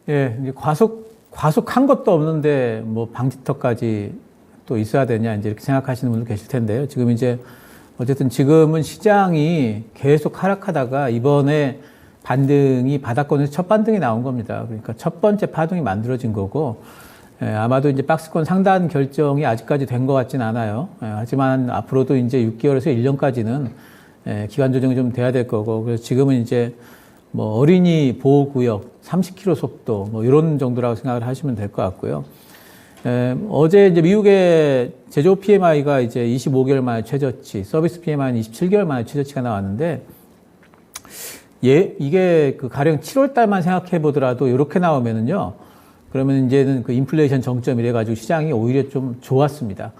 예, 이제 과속한 것도 없는데 뭐 방지턱까지 또 있어야 되냐 이제 이렇게 생각하시는 분도 계실 텐데요. 지금 이제 어쨌든 지금은 시장이 계속 하락하다가 이번에 반등이 바닥권에서 첫 반등이 나온 겁니다. 그러니까 첫 번째 파동이 만들어진 거고, 아마도 이제 박스권 상단 결정이 아직까지 된 것 같진 않아요. 하지만 앞으로도 이제 6개월에서 1년까지는 기간 조정이 좀 돼야 될 거고, 그래서 지금은 이제 뭐 어린이 보호구역 30km 속도 뭐 이런 정도라고 생각을 하시면 될 것 같고요. 어제 이제 미국의 제조업 PMI가 이제 25개월 만에 최저치, 서비스 PMI는 27개월 만에 최저치가 나왔는데, 이게 그 가령 7월 달만 생각해 보더라도 이렇게 나오면은요, 그러면 이제는 그 인플레이션 정점이래 가지고 시장이 오히려 좀 좋았습니다.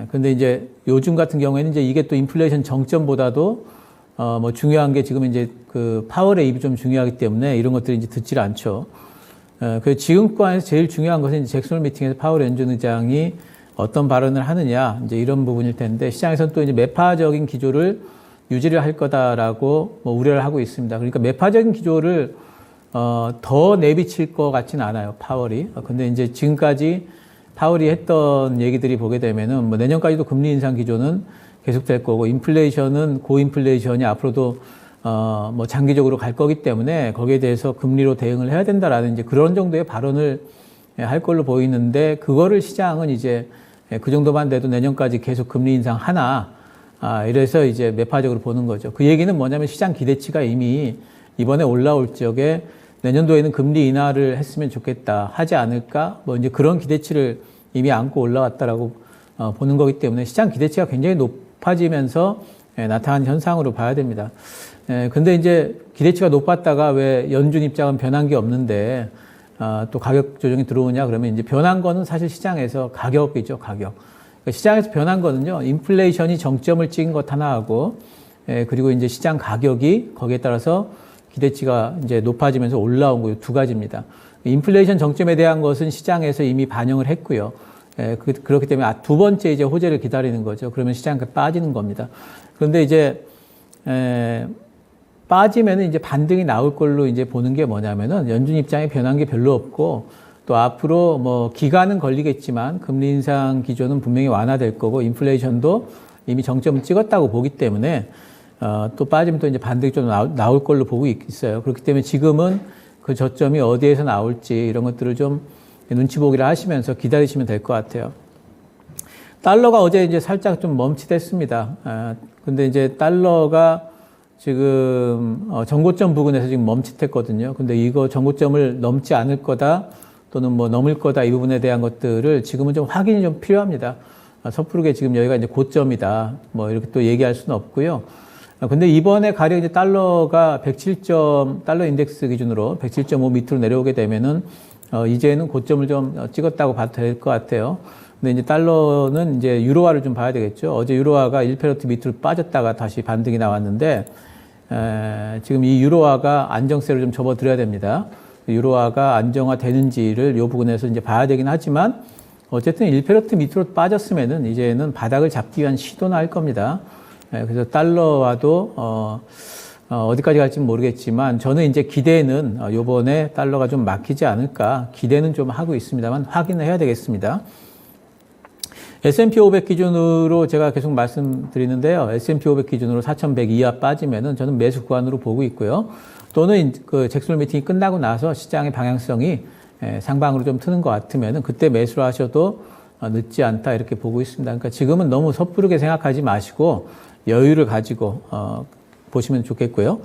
근데 이제 요즘 같은 경우에는 이제 이게 또 인플레이션 정점보다도 뭐 중요한 게 지금 이제 그 파월 의 입이 좀 중요하기 때문에 이런 것들이 이제 듣질 않죠. 그 지금 구간에서 제일 중요한 것은 이제 잭슨 홀 미팅에서 파월 연준 의장이 어떤 발언을 하느냐, 이제 이런 부분일 텐데, 시장에서는 또 이제 매파적인 기조를 유지를 할 거다라고 뭐 우려를 하고 있습니다. 그러니까 매파적인 기조를 더 내비칠 것 같지는 않아요, 파월이. 근데 이제 지금까지 파월이 했던 얘기들이 보게 되면은 뭐 내년까지도 금리 인상 기조는 계속될 거고, 인플레이션은 고인플레이션이 앞으로도 뭐 장기적으로 갈 거기 때문에 거기에 대해서 금리로 대응을 해야 된다라는 이제 그런 정도의 발언을 할 걸로 보이는데, 그거를 시장은 이제 그 정도만 돼도 내년까지 계속 금리 인상 하나, 이래서 이제 매파적으로 보는 거죠. 그 얘기는 뭐냐면 시장 기대치가 이미 이번에 올라올 적에 내년도에는 금리 인하를 했으면 좋겠다, 하지 않을까, 뭐 이제 그런 기대치를 이미 안고 올라왔다라고 보는 거기 때문에 시장 기대치가 굉장히 높아지면서 나타난 현상으로 봐야 됩니다. 근데 이제 기대치가 높았다가 왜 연준 입장은 변한 게 없는데 또 가격 조정이 들어오냐 그러면, 이제 변한 거는 사실 시장에서 가격이죠, 가격. 그러니까 시장에서 변한 거는요, 인플레이션이 정점을 찍은 것 하나하고, 그리고 이제 시장 가격이 거기에 따라서 기대치가 이제 높아지면서 올라온 거 두 가지입니다. 인플레이션 정점에 대한 것은 시장에서 이미 반영을 했고요. 그렇기 때문에 두 번째 이제 호재를 기다리는 거죠. 그러면 시장이 빠지는 겁니다. 그런데 이제 빠지면은 이제 반등이 나올 걸로 이제 보는 게 뭐냐면은, 연준 입장에 변한 게 별로 없고, 또 앞으로 뭐 기간은 걸리겠지만 금리 인상 기조는 분명히 완화될 거고, 인플레이션도 이미 정점을 찍었다고 보기 때문에 또 빠지면 또 이제 반등이 좀 나올 걸로 보고 있어요. 그렇기 때문에 지금은 그 저점이 어디에서 나올지 이런 것들을 좀 눈치 보기를 하시면서 기다리시면 될 것 같아요. 달러가 어제 이제 살짝 좀 멈칫했습니다. 근데 이제 달러가 지금 정고점 부근에서 지금 멈칫했거든요. 근데 이거 정고점을 넘지 않을 거다, 또는 뭐 넘을 거다, 이 부분에 대한 것들을 지금은 좀 확인이 좀 필요합니다. 섣부르게 지금 여기가 이제 고점이다, 뭐 이렇게 또 얘기할 수는 없고요. 근데 이번에 가령 이제 달러가 107점, 달러 인덱스 기준으로 107.5 밑으로 내려오게 되면은 이제는 고점을 좀 찍었다고 봐도 될 것 같아요. 근데 이제 달러는 이제 유로화를 좀 봐야 되겠죠. 어제 유로화가 1페어트 밑으로 빠졌다가 다시 반등이 나왔는데, 지금 이 유로화가 안정세를 좀 접어들어야 됩니다. 유로화가 안정화되는지를 이 부분에서 이제 봐야 되긴 하지만, 어쨌든 1페어트 밑으로 빠졌으면은 이제는 바닥을 잡기 위한 시도나 할 겁니다. 그래서 달러와도 어디까지 갈지는 모르겠지만, 저는 이제 기대는 요번에 달러가 좀 막히지 않을까 기대는 좀 하고 있습니다만 확인을 해야 되겠습니다. S&P 500 기준으로 제가 계속 말씀드리는데요. S&P 500 기준으로 4,100 이하 빠지면은 저는 매수 구간으로 보고 있고요. 또는 그 잭슨 홀 미팅이 끝나고 나서 시장의 방향성이 상방으로 좀 트는 것 같으면은 그때 매수를 하셔도 늦지 않다, 이렇게 보고 있습니다. 그러니까 지금은 너무 섣부르게 생각하지 마시고 여유를 가지고 보시면 좋겠고요.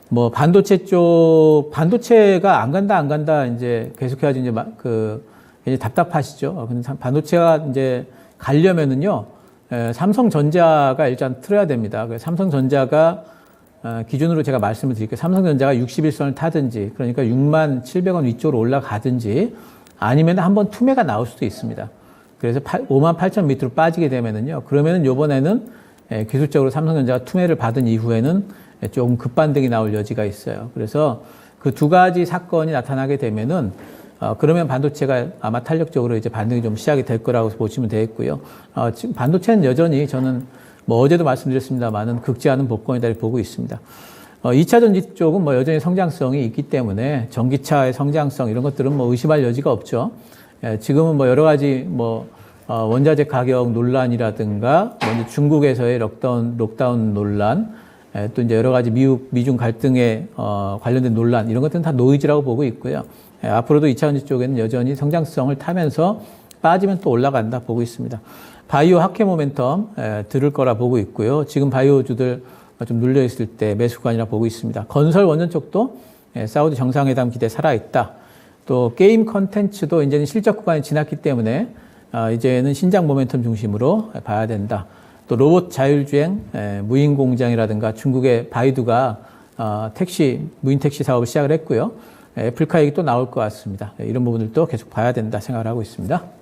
뭐 반도체 쪽, 반도체가 안 간다 이제 계속해야지 이제 이제 답답하시죠. 근데 반도체가 이제 가려면은요, 삼성전자가 일단 틀어야 됩니다. 삼성전자가 기준으로 제가 말씀을 드릴게요. 삼성전자가 61선을 타든지, 그러니까 67,000원 위쪽으로 올라가든지, 아니면 한번 투매가 나올 수도 있습니다. 그래서 58,000 밑으로 빠지게 되면은요, 그러면은 요번에는 기술적으로 삼성전자가 투매를 받은 이후에는 조금 급반등이 나올 여지가 있어요. 그래서 그 두 가지 사건이 나타나게 되면은 그러면 반도체가 아마 탄력적으로 이제 반등이 좀 시작이 될 거라고 보시면 되겠고요. 지금 반도체는 여전히 저는 뭐 어제도 말씀드렸습니다만은 극지 않은 복권이다 보고 있습니다. 2차 전지 쪽은 뭐 여전히 성장성이 있기 때문에 전기차의 성장성 이런 것들은 뭐 의심할 여지가 없죠. 지금은 뭐 여러 가지 뭐 원자재 가격 논란이라든가 먼저 중국에서의 록다운 논란, 또 이제 여러 가지 미중 갈등에 관련된 논란 이런 것들은 다 노이즈라고 보고 있고요. 앞으로도 2차 전지 쪽에는 여전히 성장성을 타면서 빠지면 또 올라간다 보고 있습니다. 바이오 하회 모멘텀 들을 거라 보고 있고요. 지금 바이오주들 좀 눌려 있을 때 매수관이라 보고 있습니다. 건설 원전 쪽도 사우디 정상회담 기대 살아있다. 또 게임 컨텐츠도 이제는 실적 구간이 지났기 때문에 이제는 신작 모멘텀 중심으로 봐야 된다. 또 로봇 자율주행 무인 공장이라든가 중국의 바이두가 무인 택시 사업을 시작을 했고요. 애플카 얘기 또 나올 것 같습니다. 이런 부분들도 계속 봐야 된다 생각을 하고 있습니다.